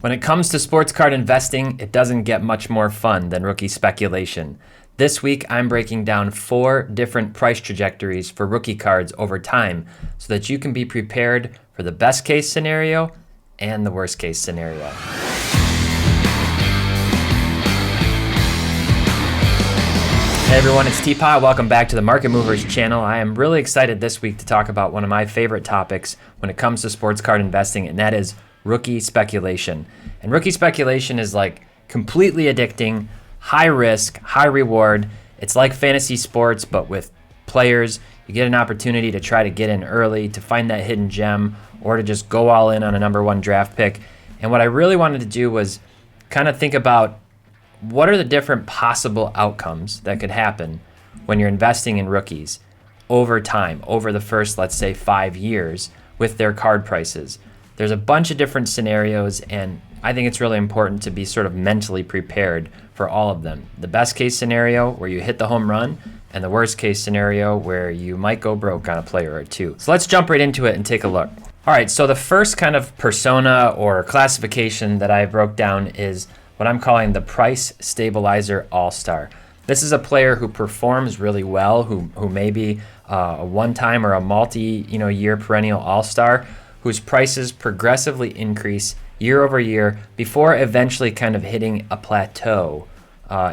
When it comes to sports card investing, it doesn't get much more fun than rookie speculation. This week, I'm breaking down 4 different price trajectories for rookie cards over time so that you can be prepared for the best case scenario and the worst case scenario. Hey everyone, it's Teapot. Welcome back to the Market Movers channel. I am really excited this week to talk about one of my favorite topics when it comes to sports card investing, and that is rookie speculation. And rookie speculation is like completely addicting, high risk, high reward. It's like fantasy sports, but with players. You get an opportunity to try to get in early, to find that hidden gem, or to just go all in on a number 1 draft pick. And what I really wanted to do was kind of think about what are the different possible outcomes that could happen when you're investing in rookies over time, over the first, let's say, 5 years with their card prices. There's a bunch of different scenarios, and I think it's really important to be sort of mentally prepared for all of them. The best case scenario where you hit the home run, and the worst case scenario where you might go broke on a player or two. So let's jump right into it and take a look. All right, so the first kind of persona or classification that I broke down is what I'm calling the price stabilizer all-star. This is a player who performs really well, who may be a one-time or a multi-year perennial all-star, whose prices progressively increase year over year before eventually kind of hitting a plateau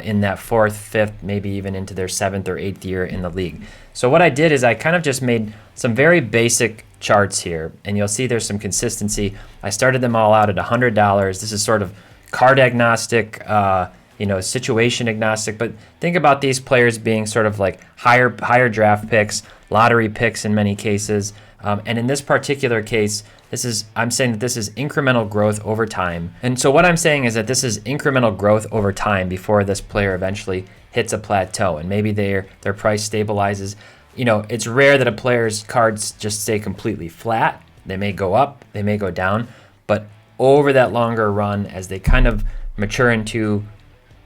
in that 4th, 5th, maybe even into their 7th or 8th year in the league. So what I did is I kind of just made some very basic charts here, and you'll see there's some consistency. I started them all out at $100. This is sort of card agnostic, situation agnostic, but think about these players being sort of like higher draft picks, lottery picks in many cases. And in this particular case, I'm saying that this is incremental growth over time. And so what I'm saying is that this is incremental growth over time before this player eventually hits a plateau and maybe their price stabilizes. It's rare that a player's cards just stay completely flat. They may go up, they may go down, but over that longer run, as they kind of mature into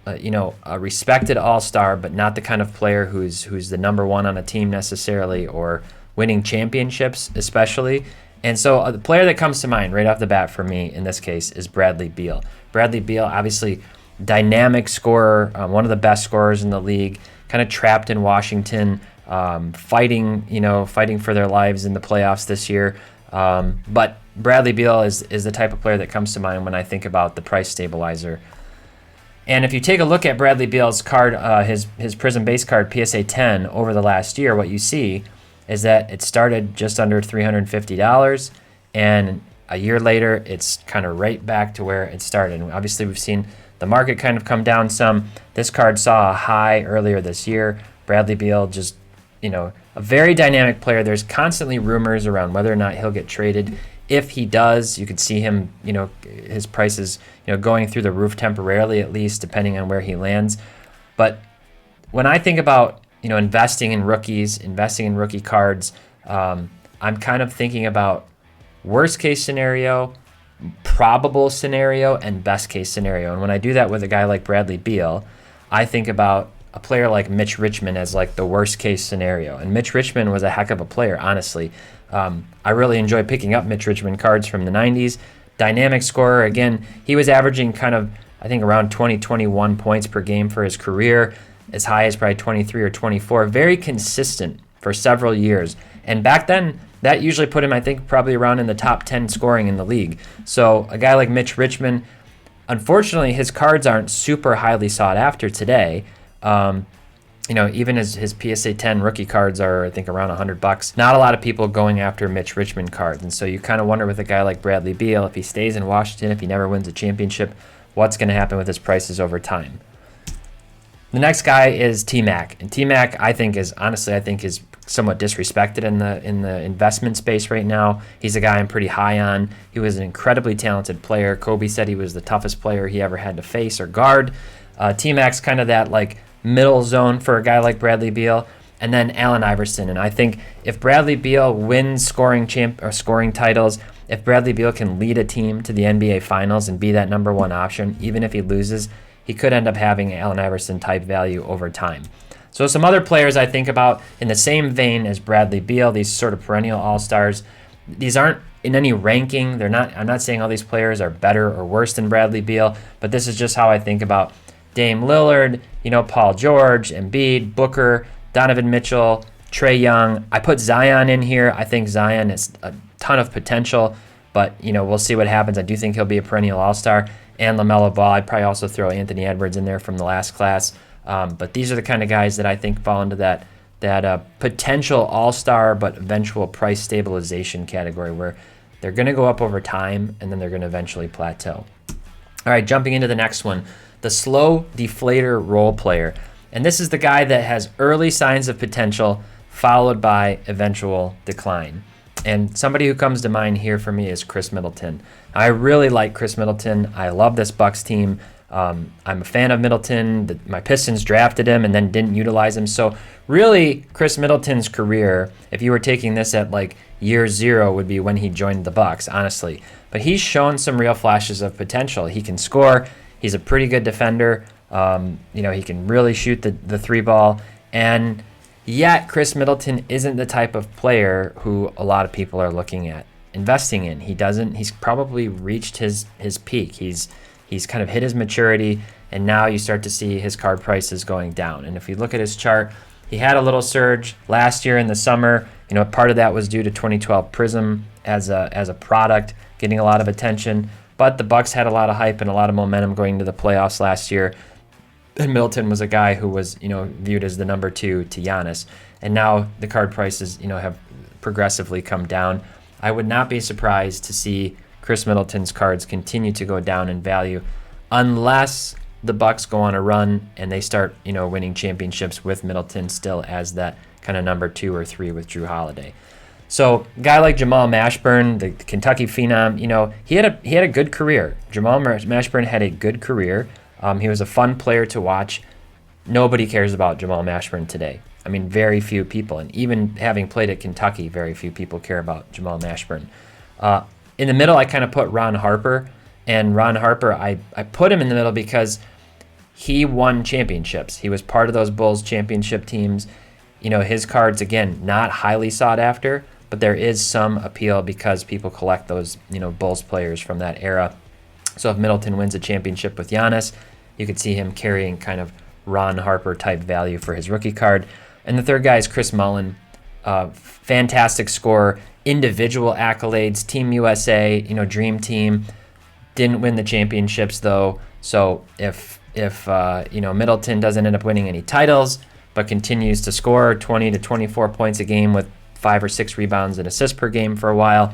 a respected all-star, but not the kind of player who's the number 1 on a team necessarily, or winning championships especially. And so the player that comes to mind right off the bat for me in this case is Bradley Beal. Bradley Beal, obviously dynamic scorer, one of the best scorers in the league, kind of trapped in Washington, fighting for their lives in the playoffs this year. But Bradley Beal is the type of player that comes to mind when I think about the price stabilizer. And if you take a look at Bradley Beal's card, his Prism base card PSA 10 over the last year, what you see is that it started just under $350, and a year later it's kind of right back to where it started. And obviously we've seen the market kind of come down some. This card saw a high earlier this year. Bradley Beal just, a very dynamic player. There's constantly rumors around whether or not he'll get traded. If he does, you could see him, his prices, going through the roof temporarily, at least, depending on where he lands. But when I think about, investing in rookies, investing in rookie cards, I'm kind of thinking about worst case scenario, probable scenario, and best case scenario. And when I do that with a guy like Bradley Beal, I think about a player like Mitch Richmond as like the worst case scenario. And Mitch Richmond was a heck of a player, honestly. I really enjoy picking up Mitch Richmond cards from the 90s. Dynamic scorer. Again, he was averaging kind of, I think, around 21 points per game for his career, as high as probably 23 or 24. Very consistent for several years. And back then, that usually put him, I think, probably around in the top 10 scoring in the league. So a guy like Mitch Richmond, unfortunately, his cards aren't super highly sought after today. Even his PSA 10 rookie cards are, I think, around $100. Not a lot of people going after Mitch Richmond cards. And so you kind of wonder with a guy like Bradley Beal, if he stays in Washington, if he never wins a championship, what's going to happen with his prices over time. The next guy is T-Mac. And T-Mac, I think, is somewhat disrespected in the investment space right now. He's a guy I'm pretty high on. He was an incredibly talented player. Kobe said he was the toughest player he ever had to face or guard. T-Mac's kind of that like middle zone for a guy like Bradley Beal, and then Allen Iverson. And I think if Bradley Beal wins scoring titles, if Bradley Beal can lead a team to the NBA Finals and be that number 1 option, even if he loses, he could end up having Allen Iverson type value over time. So some other players I think about in the same vein as Bradley Beal, these sort of perennial all-stars, these aren't in any ranking. I'm not saying all these players are better or worse than Bradley Beal, but this is just how I think about Dame Lillard, Paul George, Embiid, Booker, Donovan Mitchell, Trae Young. I put Zion in here. I think Zion has a ton of potential, but we'll see what happens. I do think he'll be a perennial All-Star. And LaMelo Ball. I'd probably also throw Anthony Edwards in there from the last class. But these are the kind of guys that I think fall into that potential All-Star but eventual price stabilization category, where they're going to go up over time and then they're going to eventually plateau. All right, jumping into the next one, the slow deflator role player. And this is the guy that has early signs of potential followed by eventual decline. And somebody who comes to mind here for me is Chris Middleton. I really like Chris Middleton. I love this Bucks team. I'm a fan of Middleton. My Pistons drafted him and then didn't utilize him. So really, Chris Middleton's career, if you were taking this at like year 0, would be when he joined the Bucks, honestly. But he's shown some real flashes of potential. He can score. He's a pretty good defender. He can really shoot the three ball. And yet, Chris Middleton isn't the type of player who a lot of people are looking at investing in. He's probably reached his peak. He's kind of hit his maturity, and now you start to see his card prices going down. And if you look at his chart, he had a little surge last year in the summer. Part of that was due to 2012 Prism as a product getting a lot of attention. But the Bucks had a lot of hype and a lot of momentum going into the playoffs last year. And Middleton was a guy who was, viewed as the number 2 to Giannis. And now the card prices, have progressively come down. I would not be surprised to see Chris Middleton's cards continue to go down in value unless the Bucks go on a run and they start, winning championships with Middleton still as that kind of number 2 or 3 with Jrue Holiday. So a guy like Jamal Mashburn, the Kentucky phenom, he had a good career. Jamal Mashburn had a good career. He was a fun player to watch. Nobody cares about Jamal Mashburn today. I mean, very few people. And even having played at Kentucky, very few people care about Jamal Mashburn. In the middle, I kind of put Ron Harper. And Ron Harper, I put him in the middle because he won championships. He was part of those Bulls championship teams. His cards, again, not highly sought after, but there is some appeal because people collect those, Bulls players from that era. So if Middleton wins a championship with Giannis, you could see him carrying kind of Ron Harper type value for his rookie card. And the third guy is Chris Mullin, fantastic scorer, individual accolades, Team USA, Dream Team. Didn't win the championships though. So if Middleton doesn't end up winning any titles, but continues to score 20 to 24 points a game with 5 or 6 rebounds and assists per game for a while,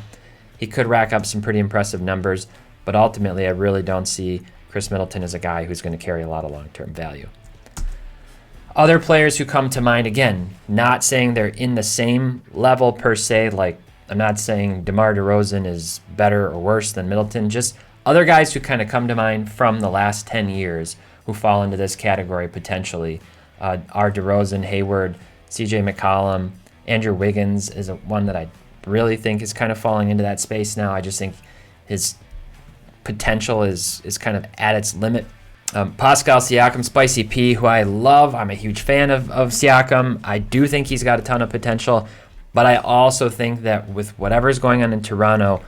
he could rack up some pretty impressive numbers. But ultimately, I really don't see Chris Middleton as a guy who's going to carry a lot of long-term value. Other players who come to mind, again, not saying they're in the same level per se, like I'm not saying DeMar DeRozan is better or worse than Middleton, just other guys who kind of come to mind from the last 10 years who fall into this category potentially are DeRozan, Hayward, CJ McCollum. Andrew Wiggins is one that I really think is kind of falling into that space now. I just think his potential is kind of at its limit. Pascal Siakam, Spicy P, who I love. I'm a huge fan of Siakam. I do think he's got a ton of potential, but I also think that with whatever's going on in Toronto,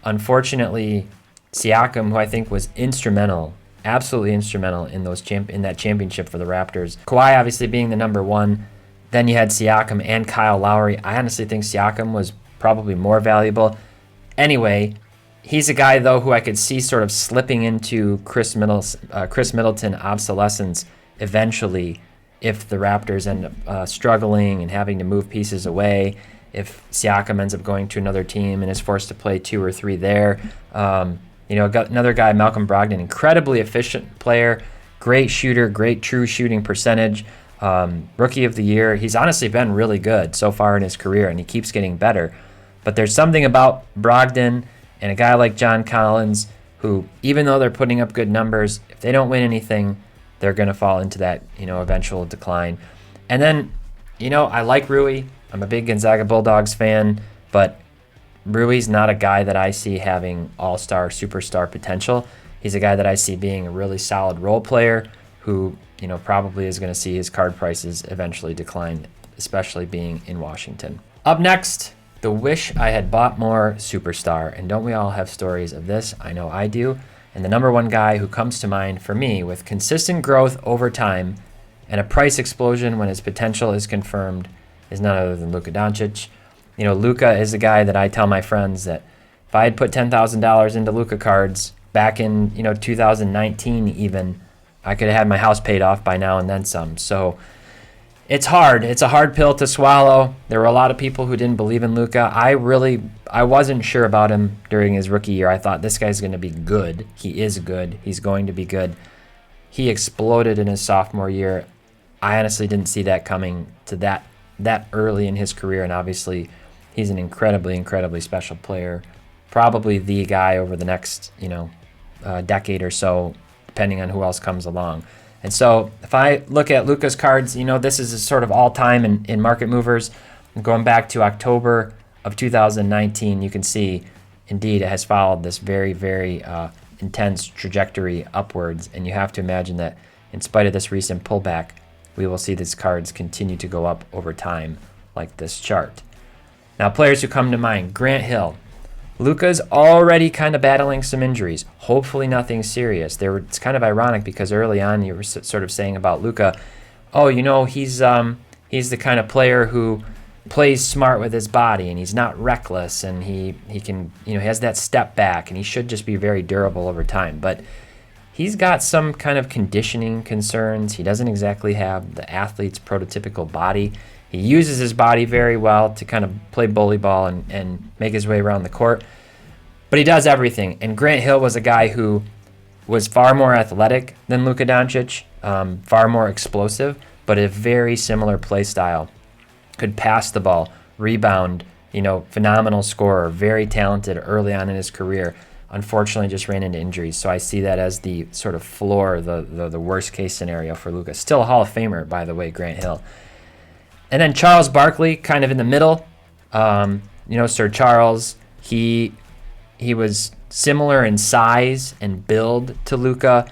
unfortunately, Siakam, who I think was instrumental, absolutely instrumental in that championship for the Raptors. Kawhi obviously being the number 1. Then you had Siakam and Kyle Lowry. I honestly think Siakam was probably more valuable. Anyway, he's a guy, though, who I could see sort of slipping into Chris Middleton obsolescence eventually if the Raptors end up struggling and having to move pieces away, if Siakam ends up going to another team and is forced to play 2 or 3 there. Got another guy, Malcolm Brogdon, incredibly efficient player, great shooter, great true shooting percentage, rookie of the year. He's honestly been really good so far in his career, and he keeps getting better. But there's something about Brogdon and a guy like John Collins who, even though they're putting up good numbers, if they don't win anything, they're going to fall into that, eventual decline. And then, I like Rui. I'm a big Gonzaga Bulldogs fan, but Rui's not a guy that I see having all-star, superstar potential. He's a guy that I see being a really solid role player who, probably is going to see his card prices eventually decline, especially being in Washington. Up next, The wish I had bought more superstar. And don't we all have stories of this? I know I do. And the number one guy who comes to mind for me with consistent growth over time and a price explosion when his potential is confirmed is none other than Luka Doncic. Luka is a guy that I tell my friends that if I had put $10,000 into Luka cards back in 2019 even, I could have had my house paid off by now and then some. So it's hard. It's a hard pill to swallow. There were a lot of people who didn't believe in Luka. I wasn't sure about him during his rookie year. I thought this guy's going to be good. He is good. He's going to be good. He exploded in his sophomore year. I honestly didn't see that coming to that early in his career, and obviously he's an incredibly, incredibly special player. Probably the guy over the next, decade or so, depending on who else comes along. And so if I look at Luka's cards, this is a sort of all-time in market movers. Going back to October of 2019, you can see, indeed, it has followed this very, very intense trajectory upwards. And you have to imagine that in spite of this recent pullback, we will see these cards continue to go up over time like this chart. Now, players who come to mind, Grant Hill. Luka's already kind of battling some injuries. Hopefully nothing serious. It's kind of ironic because early on you were sort of saying about Luka, he's the kind of player who plays smart with his body and he's not reckless and he can, he has that step back and he should just be very durable over time. But he's got some kind of conditioning concerns. He doesn't exactly have the athlete's prototypical body. He uses his body very well to kind of play bully ball and make his way around the court. But he does everything. And Grant Hill was a guy who was far more athletic than Luka Doncic, far more explosive, but a very similar play style. Could pass the ball, rebound, phenomenal scorer, very talented early on in his career. Unfortunately, just ran into injuries. So I see that as the sort of floor, the worst case scenario for Luka. Still a Hall of Famer, by the way, Grant Hill. And then Charles Barkley, kind of in the middle. Sir Charles, he was similar in size and build to Luka.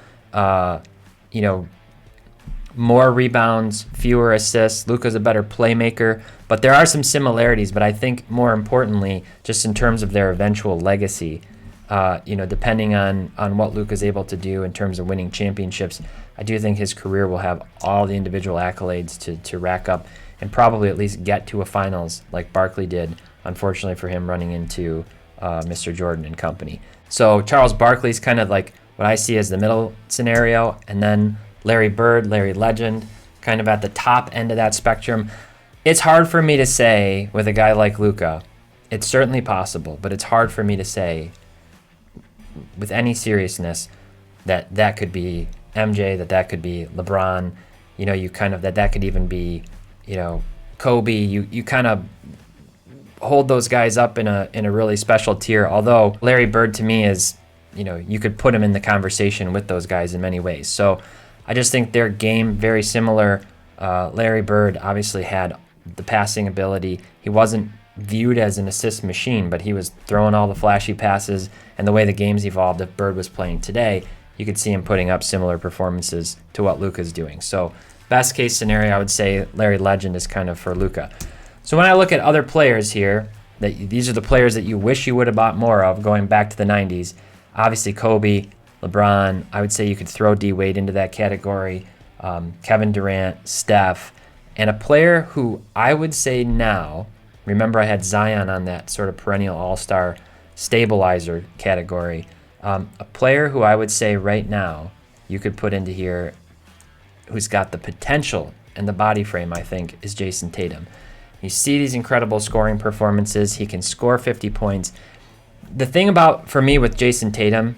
More rebounds, fewer assists. Luka's a better playmaker, but there are some similarities. But I think more importantly, just in terms of their eventual legacy, depending on what Luka's able to do in terms of winning championships, I do think his career will have all the individual accolades to rack up and probably at least get to a finals like Barkley did, unfortunately for him, running into Mr. Jordan and company. So Charles Barkley's kind of like what I see as the middle scenario, and then Larry Bird, Larry Legend, kind of at the top end of that spectrum. It's hard for me to say with a guy like Luka. It's certainly possible, but it's hard for me to say with any seriousness that could be MJ, that could be LeBron, you kind of that could even be Kobe. You kind of hold those guys up in a really special tier. Although Larry Bird to me is, you could put him in the conversation with those guys in many ways. So I just think their game very similar. Larry Bird obviously had the passing ability. He wasn't viewed as an assist machine, but he was throwing all the flashy passes, and the way the game's evolved, if Bird was playing today, you could see him putting up similar performances to what Luka's doing. So best case scenario, I would say Larry Legend is kind of for Luka. So when I look at other players here, these are the players that you wish you would have bought more of going back to the 90s. Obviously Kobe, LeBron, I would say you could throw D-Wade into that category, Kevin Durant, Steph, and a player who I would say now, remember I had Zion on that sort of perennial all-star stabilizer category, a player who I would say right now you could put into here who's got the potential and the body frame, I think, is Jason Tatum. You see these incredible scoring performances. He can score 50 points. The thing for me with Jason Tatum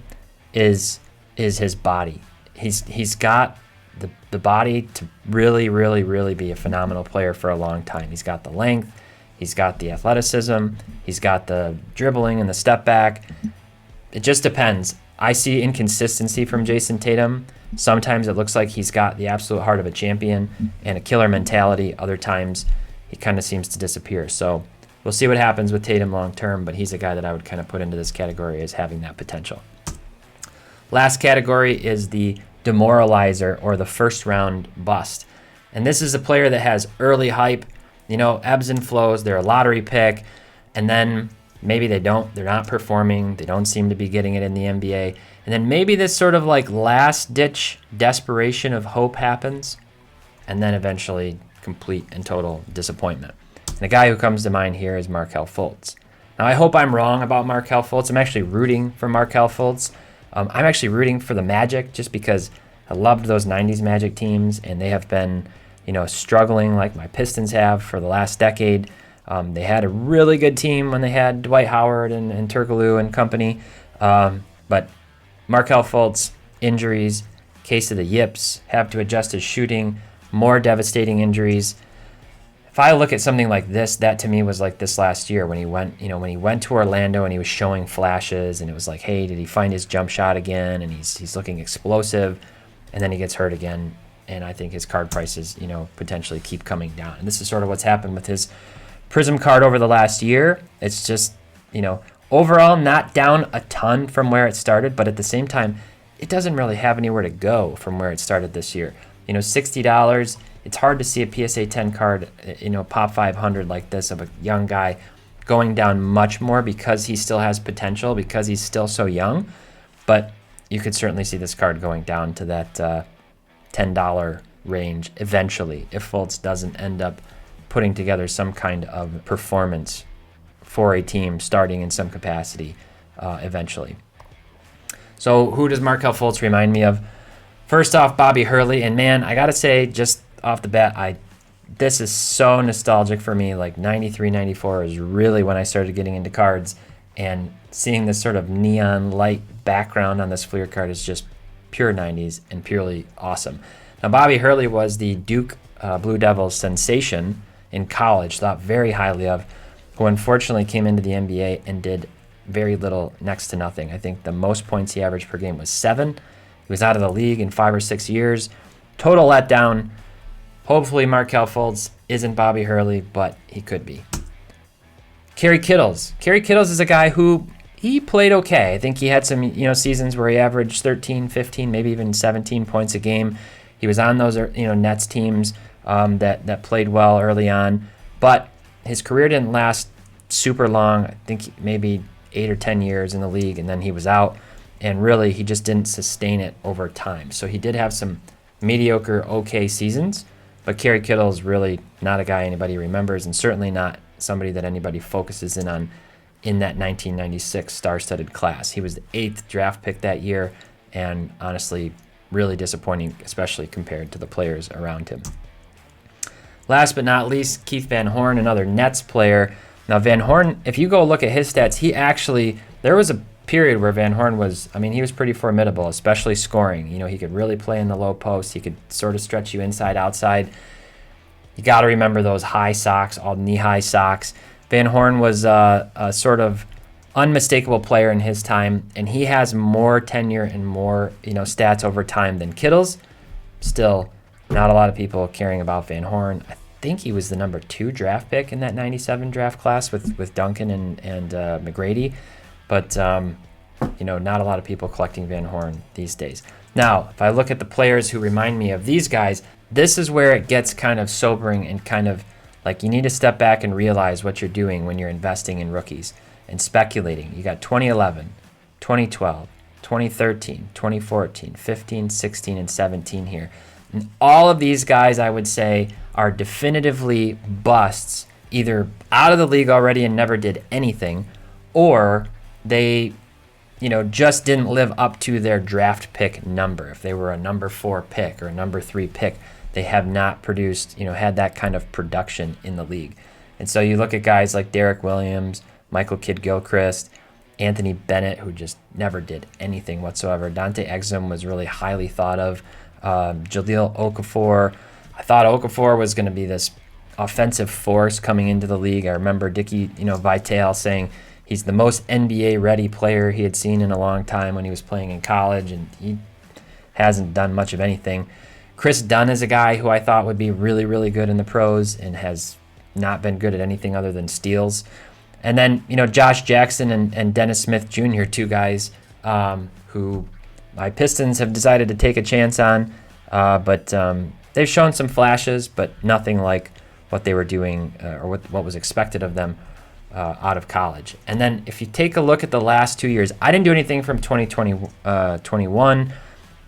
is his body. He's got the body to really, really, really be a phenomenal player for a long time. He's got the length. He's got the athleticism. He's got the dribbling and the step back. It just depends. I see inconsistency from Jason Tatum. Sometimes it looks like he's got the absolute heart of a champion and a killer mentality. Other times he kind of seems to disappear. So we'll see what happens with Tatum long term, but he's a guy that I would kind of put into this category as having that potential. Last category is the Demoralizer, or the first round bust. And this is a player that has early hype, ebbs and flows. They're a lottery pick. and then maybe they're not performing, they don't seem to be getting it in the NBA, and then maybe this sort of like last-ditch desperation of hope happens, and then eventually complete and total disappointment. And the guy who comes to mind here is Markelle Fultz. Now, I hope I'm wrong about Markelle Fultz. I'm actually rooting for Markelle Fultz. I'm actually rooting for the Magic just because I loved those 90s Magic teams, and they have been, struggling like my Pistons have for the last decade. They had a really good team when they had Dwight Howard and Turkoglu and company. But Markelle Fultz, injuries, case of the yips, have to adjust his shooting, more devastating injuries. If I look at something like this, that to me was like this last year when he went to Orlando and he was showing flashes, and it was like, hey, did he find his jump shot again? And he's looking explosive, and then he gets hurt again, and I think his card prices, potentially keep coming down. And this is sort of what's happened with his Prism card over the last year. It's just, overall not down a ton from where it started, but at the same time, it doesn't really have anywhere to go from where it started this year. $60. It's hard to see a PSA 10 card, pop 500 like this of a young guy going down much more because he still has potential, because he's still so young. But you could certainly see this card going down to that $10 range eventually if Fultz doesn't end up putting together some kind of performance for a team starting in some capacity eventually. So who does Markelle Fultz remind me of? First off, Bobby Hurley. And man, I got to say, just off the bat, this is so nostalgic for me. Like 93, 94 is really when I started getting into cards, and seeing this sort of neon light background on this Fleer card is just pure 90s and purely awesome. Now, Bobby Hurley was the Duke Blue Devils sensation in college, thought very highly of, who unfortunately came into the NBA and did very little, next to nothing. I think the most points he averaged per game was 7. He was out of the league in 5 or 6 years. Total letdown. Hopefully Markelle Fultz isn't Bobby Hurley, but he could be. Carrie Kittles. Carrie Kittles is a guy who he played okay. I think he had some seasons where he averaged 13, 15, maybe even 17 points a game. He was on those Nets teams that played well early on, but his career didn't last super long. I think maybe 8 or 10 years in the league, and then he was out, and really he just didn't sustain it over time. So he did have some mediocre, okay seasons, but Carrie Kittles really not a guy anybody remembers, and certainly not somebody that anybody focuses in on in that 1996 star-studded class. He was the 8th draft pick that year, and honestly really disappointing, especially compared to the players around him. Last but not least, Keith Van Horn, another Nets player. Now, Van Horn, if you go look at his stats, there was a period where Van Horn he was pretty formidable, especially scoring. He could really play in the low post. He could sort of stretch you inside, outside. You got to remember those high socks, all knee-high socks. Van Horn was a sort of unmistakable player in his time, and he has more tenure and more stats over time than Kittles. Still, not a lot of people caring about Van Horn. I think he was the number 2 draft pick in that 97 draft class with Duncan and McGrady. But, not a lot of people collecting Van Horn these days. Now, if I look at the players who remind me of these guys, this is where it gets kind of sobering and kind of like you need to step back and realize what you're doing when you're investing in rookies and speculating. You got 2011, 2012, 2013, 2014, 15, 16, and 17 here. And all of these guys, I would say, are definitively busts, either out of the league already and never did anything, or they, just didn't live up to their draft pick number. If they were a number 4 pick or a number 3 pick, they have not produced, had that kind of production in the league. And so you look at guys like Derek Williams, Michael Kidd-Gilchrist, Anthony Bennett, who just never did anything whatsoever. Dante Exum was really highly thought of. Jahlil Okafor. I thought Okafor was going to be this offensive force coming into the league. I remember Dickie, Vitale saying he's the most NBA-ready player he had seen in a long time when he was playing in college, and he hasn't done much of anything. Chris Dunn is a guy who I thought would be really, really good in the pros and has not been good at anything other than steals. And then, Josh Jackson and Dennis Smith Jr., 2 guys who my Pistons have decided to take a chance on, but they've shown some flashes, but nothing like what they were doing or what was expected of them out of college. And then if you take a look at the last 2 years, I didn't do anything from 2021.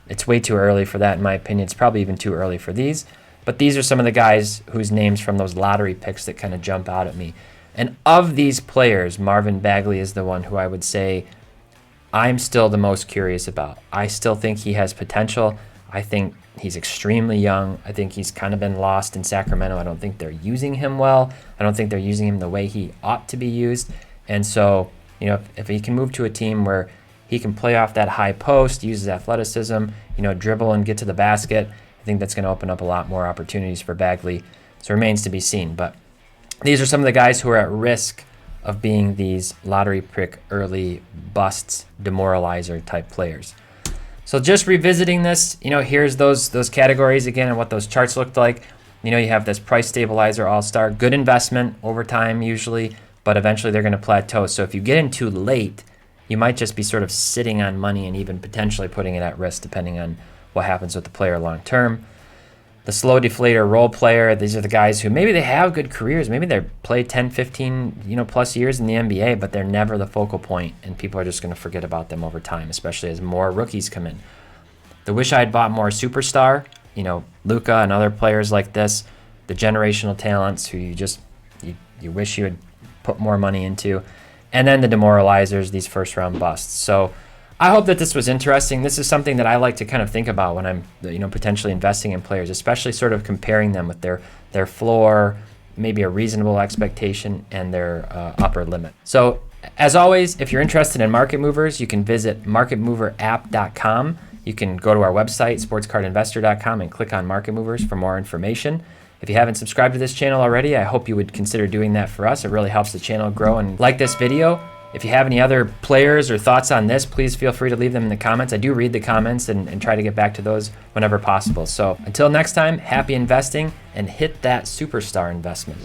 It's way too early for that, in my opinion. It's probably even too early for these. But these are some of the guys whose names from those lottery picks that kind of jump out at me. And of these players, Marvin Bagley is the one who I would say I'm still the most curious about. I still think he has potential. I think he's extremely young. I think he's kind of been lost in Sacramento. I don't think they're using him well. I don't think they're using him the way he ought to be used. And so, if he can move to a team where he can play off that high post, use his athleticism, dribble and get to the basket, I think that's going to open up a lot more opportunities for Bagley. So it remains to be seen. But these are some of the guys who are at risk of being these lottery pick early busts, demoralizer type players. So just revisiting this, here's those categories again and what those charts looked like. You have this price stabilizer AllStar, good investment over time usually, but eventually they're going to plateau. So if you get in too late, you might just be sort of sitting on money and even potentially putting it at risk depending on what happens with the player long term. The slow deflator role player, these are the guys who maybe they have good careers. Maybe they play 10, 15, plus years in the NBA, but they're never the focal point, and people are just going to forget about them over time, especially as more rookies come in. The wish I had bought more superstar, Luka and other players like this, the generational talents who you wish you had put more money into, and then the demoralizers, these first-round busts. So I hope that this was interesting. This is something that I like to kind of think about when I'm, potentially investing in players, especially sort of comparing them with their floor, maybe a reasonable expectation, and their upper limit. So as always, if you're interested in market movers, you can visit marketmoverapp.com. You can go to our website, sportscardinvestor.com, and click on Market Movers for more information. If you haven't subscribed to this channel already, I hope you would consider doing that for us. It really helps the channel grow. And like this video. If you have any other players or thoughts on this, please feel free to leave them in the comments. I do read the comments and try to get back to those whenever possible. So until next time, happy investing and hit that superstar investment.